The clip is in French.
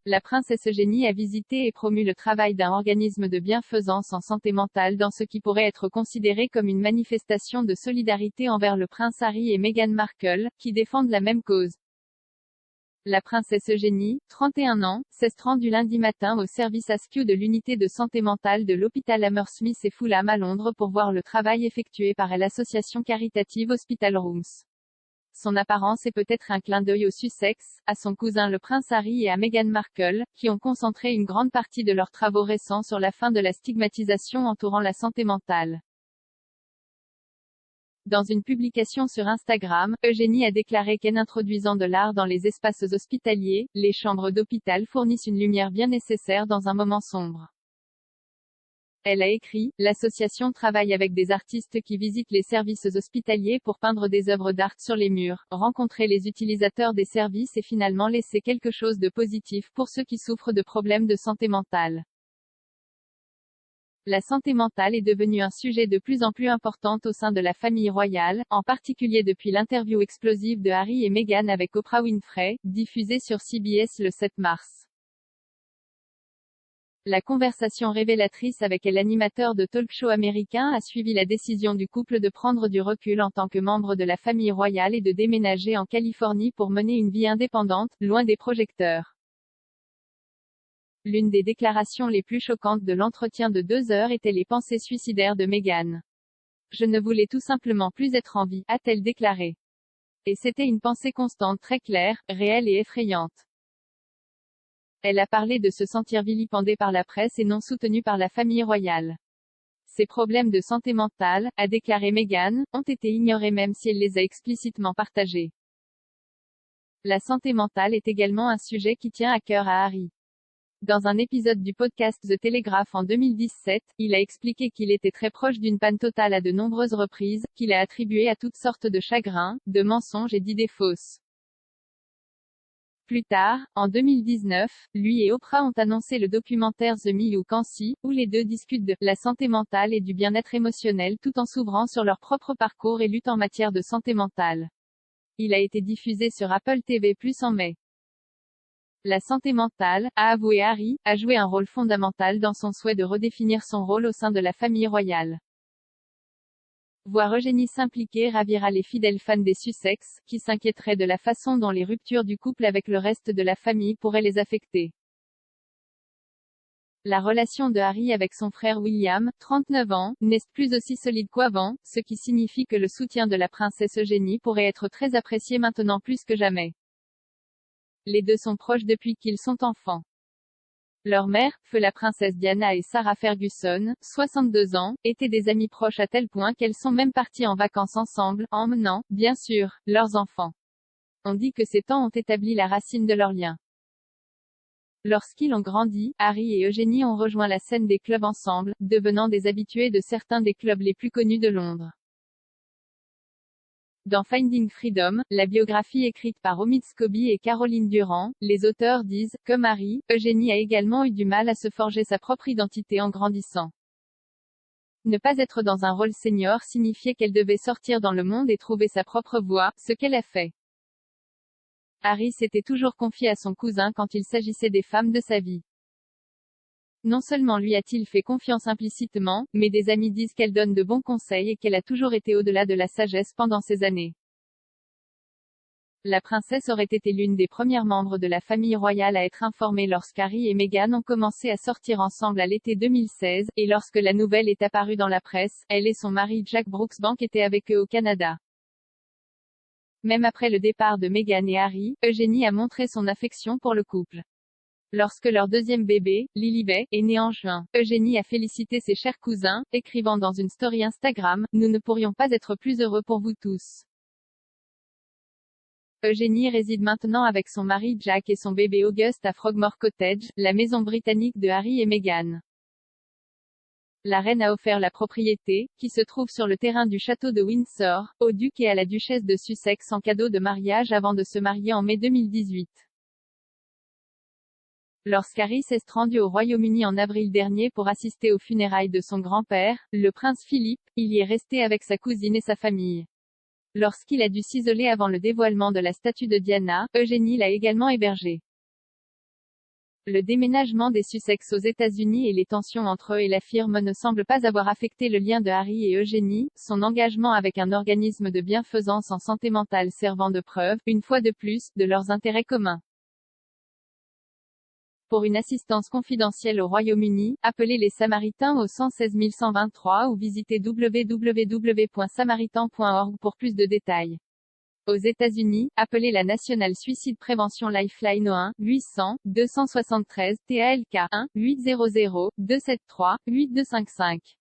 la princesse Eugénie a visité et promu le travail d'un organisme de bienfaisance en santé mentale dans ce qui pourrait être considéré comme une manifestation de solidarité envers le prince Harry et Meghan Markle, qui défendent la même cause. La princesse Eugénie, 31 ans, s'est rendue lundi matin au service ASQ de l'unité de santé mentale de l'hôpital Hammersmith et Fulham à Londres pour voir le travail effectué par l'association caritative Hospital Rooms. Son apparence est peut-être un clin d'œil aux Sussex, à son cousin le prince Harry et à Meghan Markle, qui ont concentré une grande partie de leurs travaux récents sur la fin de la stigmatisation entourant la santé mentale. Dans une publication sur Instagram, Eugénie a déclaré qu'en introduisant de l'art dans les espaces hospitaliers, les chambres d'hôpital fournissent une lumière bien nécessaire dans un moment sombre. Elle a écrit, l'association travaille avec des artistes qui visitent les services hospitaliers pour peindre des œuvres d'art sur les murs, rencontrer les utilisateurs des services et finalement laisser quelque chose de positif pour ceux qui souffrent de problèmes de santé mentale. La santé mentale est devenue un sujet de plus en plus important au sein de la famille royale, en particulier depuis l'interview explosive de Harry et Meghan avec Oprah Winfrey, diffusée sur CBS le 7 mars. La conversation révélatrice avec l'animateur de talk-show américain a suivi la décision du couple de prendre du recul en tant que membre de la famille royale et de déménager en Californie pour mener une vie indépendante, loin des projecteurs. L'une des déclarations les plus choquantes de l'entretien de 2 heures était les pensées suicidaires de Meghan. Je ne voulais tout simplement plus être en vie, a-t-elle déclaré. Et c'était une pensée constante très claire, réelle et effrayante. Elle a parlé de se sentir vilipendée par la presse et non soutenue par la famille royale. Ses problèmes de santé mentale, a déclaré Meghan, ont été ignorés même si elle les a explicitement partagés. La santé mentale est également un sujet qui tient à cœur à Harry. Dans un épisode du podcast The Telegraph en 2017, il a expliqué qu'il était très proche d'une panne totale à de nombreuses reprises, qu'il a attribué à toutes sortes de chagrins, de mensonges et d'idées fausses. Plus tard, en 2019, lui et Oprah ont annoncé le documentaire The Me You Can See, où les deux discutent de la santé mentale et du bien-être émotionnel tout en s'ouvrant sur leur propre parcours et lutte en matière de santé mentale. Il a été diffusé sur Apple TV+ en mai. La santé mentale, a avoué Harry, a joué un rôle fondamental dans son souhait de redéfinir son rôle au sein de la famille royale. Voir Eugénie s'impliquer ravira les fidèles fans des Sussex, qui s'inquiéteraient de la façon dont les ruptures du couple avec le reste de la famille pourraient les affecter. La relation de Harry avec son frère William, 39 ans, n'est plus aussi solide qu'avant, ce qui signifie que le soutien de la princesse Eugénie pourrait être très apprécié maintenant plus que jamais. Les deux sont proches depuis qu'ils sont enfants. Leur mère, feu la princesse Diana et Sarah Ferguson, 62 ans, étaient des amies proches à tel point qu'elles sont même parties en vacances ensemble, emmenant, bien sûr, leurs enfants. On dit que ces temps ont établi la racine de leur lien. Lorsqu'ils ont grandi, Harry et Eugénie ont rejoint la scène des clubs ensemble, devenant des habitués de certains des clubs les plus connus de Londres. Dans Finding Freedom, la biographie écrite par Omid Scobie et Caroline Durand, les auteurs disent, comme Harry, Eugénie a également eu du mal à se forger sa propre identité en grandissant. Ne pas être dans un rôle senior signifiait qu'elle devait sortir dans le monde et trouver sa propre voie, ce qu'elle a fait. Harry s'était toujours confié à son cousin quand il s'agissait des femmes de sa vie. Non seulement lui a-t-il fait confiance implicitement, mais des amis disent qu'elle donne de bons conseils et qu'elle a toujours été au-delà de la sagesse pendant ces années. La princesse aurait été l'une des premières membres de la famille royale à être informée lorsqu'Harry et Meghan ont commencé à sortir ensemble à l'été 2016, et lorsque la nouvelle est apparue dans la presse, elle et son mari Jack Brooksbank étaient avec eux au Canada. Même après le départ de Meghan et Harry, Eugénie a montré son affection pour le couple. Lorsque leur deuxième bébé, Lilibet, est né en juin, Eugénie a félicité ses chers cousins, écrivant dans une story Instagram, « Nous ne pourrions pas être plus heureux pour vous tous ». Eugénie réside maintenant avec son mari Jack et son bébé August à Frogmore Cottage, la maison britannique de Harry et Meghan. La reine a offert la propriété, qui se trouve sur le terrain du château de Windsor, au duc et à la duchesse de Sussex en cadeau de mariage avant de se marier en mai 2018. Lorsqu'Harry s'est rendu au Royaume-Uni en avril dernier pour assister aux funérailles de son grand-père, le prince Philippe, il y est resté avec sa cousine et sa famille. Lorsqu'il a dû s'isoler avant le dévoilement de la statue de Diana, Eugénie l'a également hébergé. Le déménagement des Sussex aux États-Unis et les tensions entre eux et la firme ne semblent pas avoir affecté le lien de Harry et Eugénie, son engagement avec un organisme de bienfaisance en santé mentale servant de preuve, une fois de plus, de leurs intérêts communs. Pour une assistance confidentielle au Royaume-Uni, appelez les Samaritains au 116 123 ou visitez www.samaritan.org pour plus de détails. Aux États-Unis, appelez la National Suicide Prevention Lifeline au 1-800-273-TALK 1-800-273-8255.